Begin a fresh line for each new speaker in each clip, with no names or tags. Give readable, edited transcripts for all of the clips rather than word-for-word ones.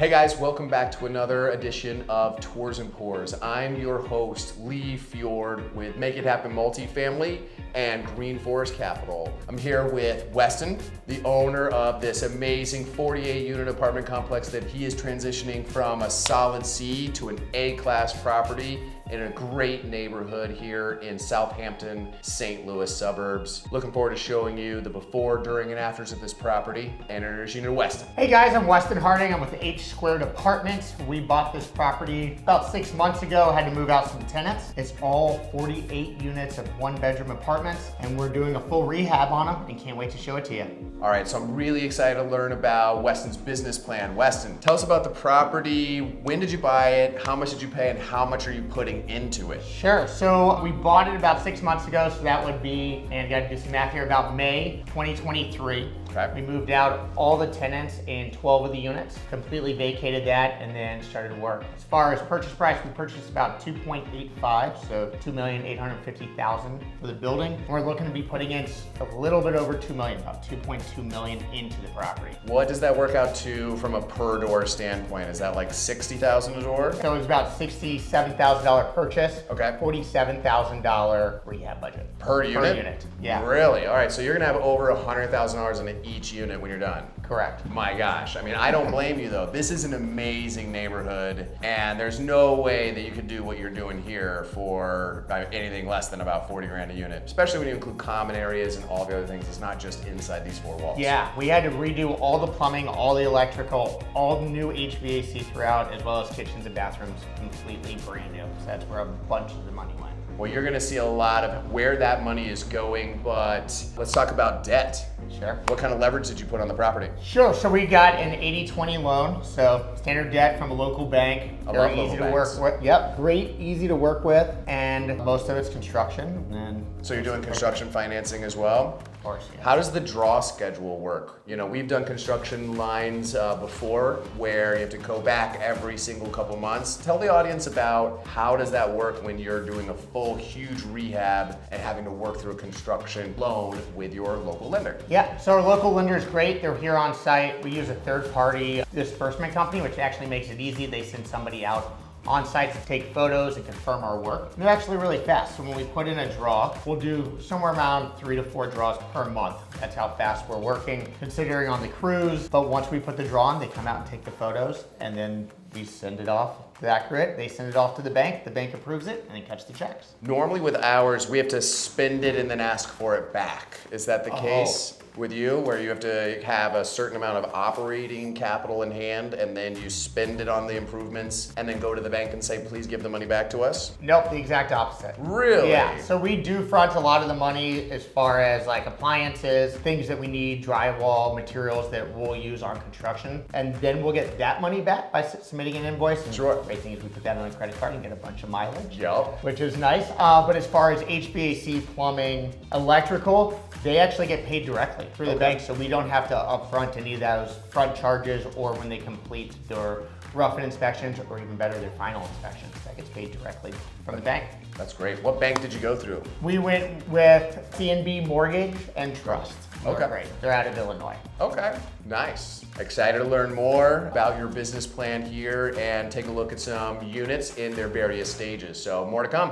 Hey guys, welcome back to another edition of Tours and Pours. I'm your host, Lee Fjord with Make It Happen Multifamily and Green Forest Capital. I'm here with Weston, the owner of this amazing 48 unit apartment complex that he is transitioning from a solid C to an A-class property in a great neighborhood here in Southampton, St. Louis suburbs. Looking forward to showing you the before, during, and afters of this property and introducing you to Weston.
Hey guys, I'm Weston Harding. I'm with H Squared Apartments. We bought this property about 6 months ago, had to move out some tenants. It's all 48 units of 1-bedroom apartments, and we're doing a full rehab on them and can't wait to show it to you.
All right, so I'm really excited to learn about Weston's business plan. Weston, tell us about the property. When did you buy it? How much did you pay? And how much are you putting into it?
Sure, so we bought it about 6 months ago, so that would be, and gotta do some math here, about May 2023.
Okay.
We moved out all the tenants in 12 of the units, completely vacated that, and then started work. As far as purchase price, we purchased about 2.85, so $2,850,000 for the building. We're looking to be putting in a little bit over $2 million, about $2.2 million into the property.
What does that work out to from a per door standpoint? Is that like $60,000 a door?
So it was about $67,000 purchase,
Okay.
$47,000 rehab budget.
Per unit?
Per unit, yeah.
Really? All right, so you're gonna have over $100,000 in each unit when you're done.
Correct.
My gosh, I mean, I don't blame you though. This is an amazing neighborhood, and there's no way that you could do what you're doing here for anything less than about 40 grand a unit, especially when you include common areas and all the other things. It's not just inside these four walls.
Yeah, we had to redo all the plumbing, all the electrical, all the new HVAC throughout, as well as kitchens and bathrooms, completely brand new. So that's where a bunch of the money went.
Well, you're gonna see a lot of where that money is going, but let's talk about debt.
Sure.
What kind of leverage did you put on the property?
Sure, so we got an 80-20 loan, so standard debt from a local bank.
I
Very
love
easy
local
to
banks.
work with. Yep, great, easy to work with, and most of it's construction. And
So you're doing construction financing as well?
of course, yeah.
How does the draw schedule work? You know, we've done construction lines before where you have to go back every single couple months. Tell the audience about how does that work when you're doing a full huge rehab and having to work through a construction loan with your local lender.
Yeah, so our local lender is great. They're here on site. We use a third-party disbursement company, which actually makes it easy. They send somebody out on site to take photos and confirm our work. And they're actually really fast. So when we put in a draw, we'll do somewhere around 3 to 4 draws per month. That's how fast we're working, considering on the crews. But once we put the draw on, they come out and take the photos, and then we send it off to Accurate. They send it off to the bank approves it, and then cuts the checks.
Normally with ours, we have to spend it and then ask for it back. Is that the case with you, where you have to have a certain amount of operating capital in hand and then you spend it on the improvements and then go to the bank and say, please give the money back to us?
Nope, the exact opposite.
Really?
Yeah, so we do front a lot of the money as far as like appliances, things that we need, drywall, materials that we'll use on construction. And then we'll get that money back by submitting an invoice. And
Sure.
the great thing is we put that on a credit card and get a bunch of mileage.
Yup.
Which is nice. But as far as HVAC, plumbing, electrical, they actually get paid directly through the bank, so we don't have to upfront any of those front charges or when they complete their rough-in inspections, or even better, their final inspections. That gets paid directly from the bank.
That's great. What bank did you go through?
We went with C&B Mortgage and Trust. They're
Okay.
great. They're out of Illinois.
Okay, nice. Excited to learn more about your business plan here and take a look at some units in their various stages. So more to come.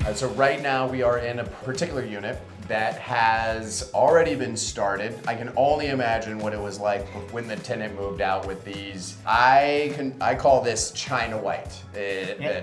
All right, so right now we are in a particular unit that has already been started. I can only imagine what it was like when the tenant moved out with these. I call this China white.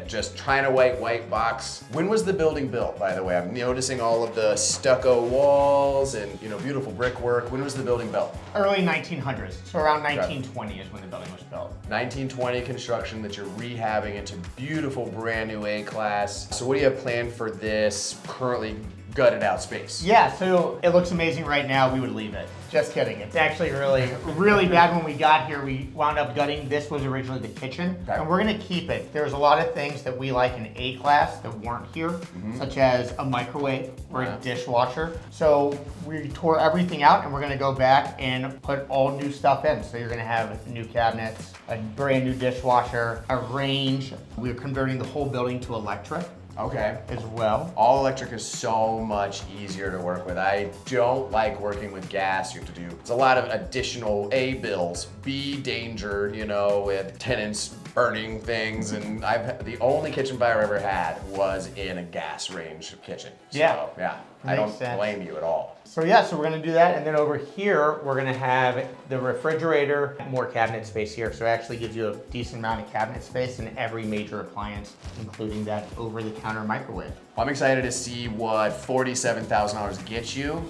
Just China white box. When was the building built, by the way? I'm noticing all of the stucco walls and beautiful brickwork. When was the building built?
Early 1900s, so around 1920 is when the building was built.
1920 construction that you're rehabbing into beautiful brand new A-class. So what do you have planned for this currently gutted out space?
Yeah, so it looks amazing right now. We would leave it. Just kidding. It's actually really bad. When we got here, we wound up gutting. This was originally the kitchen, and we're gonna keep it. There's a lot of things that we like in A-class that weren't here, such as a microwave or a dishwasher. So we tore everything out, and we're gonna go back and put all new stuff in. So you're gonna have new cabinets, a brand new dishwasher, a range. We're converting the whole building to electric.
Okay.
as well.
All electric is so much easier to work with. I don't like working with gas. You have to do, it's a lot of additional A, bills, B, danger, you know, with tenants burning things. And the only kitchen fire I ever had was in a gas range kitchen. So, yeah, I don't blame you at all.
So yeah, so we're gonna do that, and then over here, we're gonna have the refrigerator, more cabinet space here, so it actually gives you a decent amount of cabinet space in every major appliance, including that over-the-counter microwave.
I'm excited to see what $47,000 gets you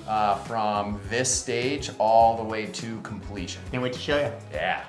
from this stage all the way to completion.
Can't wait to show you.
Yeah.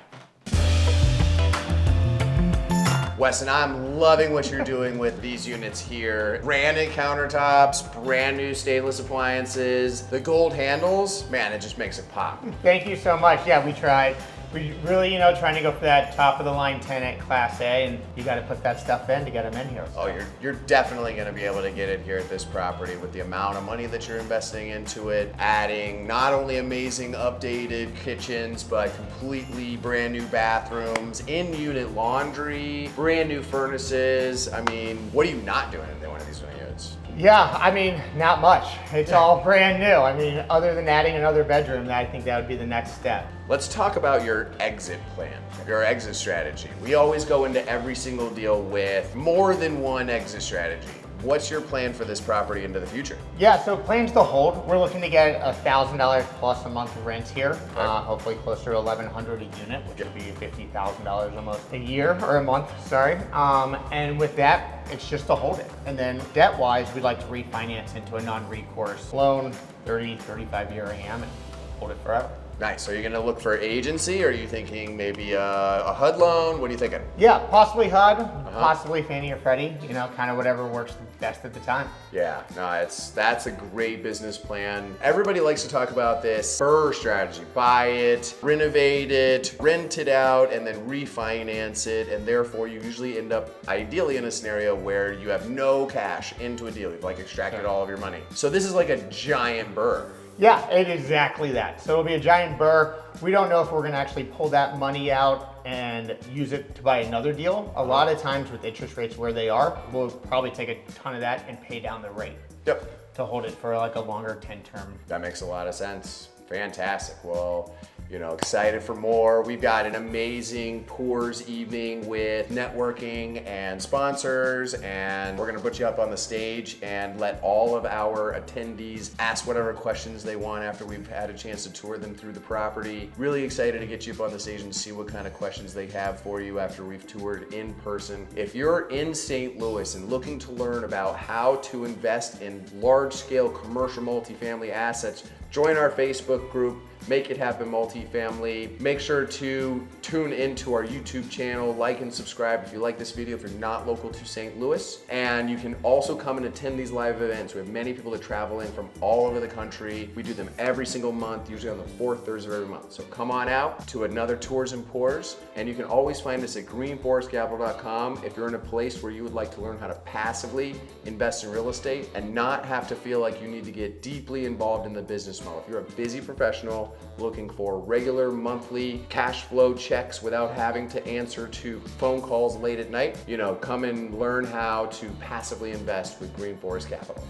Weston, I'm loving what you're doing with these units here. Granite countertops, brand new stainless appliances. The gold handles, man, it just makes it pop.
Thank you so much. Yeah, we tried. We really, trying to go for that top of the line tenant Class A, and you got to put that stuff in to get them in here. So.
Oh, you're definitely going to be able to get it here at this property with the amount of money that you're investing into it, adding not only amazing updated kitchens, but completely brand new bathrooms, in-unit laundry, brand new furnaces. I mean, what are you not doing in one of these units?
Yeah, I mean, not much. It's all brand new. I mean, other than adding another bedroom, I think that would be the next step.
Let's talk about your exit plan, your exit strategy. We always go into every single deal with more than one exit strategy. What's your plan for this property into the future?
Yeah, so plans to hold. We're looking to get $1,000 plus a month of rent here. Hopefully closer to $1,100 a unit, which would be $50,000 almost a year or a month, sorry. And with that, it's just to hold it. And then debt-wise, we'd like to refinance into a non-recourse loan, 30, 35-year AM, and hold it forever.
Nice. So you're going to look for agency, or are you thinking maybe a HUD loan? What are you thinking?
Yeah, possibly HUD, possibly Fannie or Freddie, kind of whatever works best at the time.
Yeah, no, that's a great business plan. Everybody likes to talk about this BRRRR strategy. Buy it, renovate it, rent it out, and then refinance it. And therefore, you usually end up ideally in a scenario where you have no cash into a deal. You've extracted all of your money. So this is like a giant BRRRR.
Yeah, exactly that. So it'll be a giant BRRRR. We don't know if we're gonna actually pull that money out and use it to buy another deal. A lot of times with interest rates where they are, we'll probably take a ton of that and pay down the rate.
Yep.
To hold it for a longer 10-term.
That makes a lot of sense. Fantastic. Well, excited for more. We've got an amazing tours evening with networking and sponsors, and we're gonna put you up on the stage and let all of our attendees ask whatever questions they want after we've had a chance to tour them through the property. Really excited to get you up on the stage and see what kind of questions they have for you after we've toured in person. If you're in St. Louis and looking to learn about how to invest in large-scale commercial multifamily assets, join our Facebook group, Make It Happen Multifamily. Make sure to tune into our YouTube channel, like and subscribe if you like this video, if you're not local to St. Louis. And you can also come and attend these live events. We have many people that travel in from all over the country. We do them every single month, usually on the fourth Thursday of every month. So come on out to another Tours and Pours, and you can always find us at greenforestcapital.com if you're in a place where you would like to learn how to passively invest in real estate and not have to feel like you need to get deeply involved in the business model. If you're a busy professional looking for regular monthly cash flow checks without having to answer to phone calls late at night, come and learn how to passively invest with Green Forest Capital.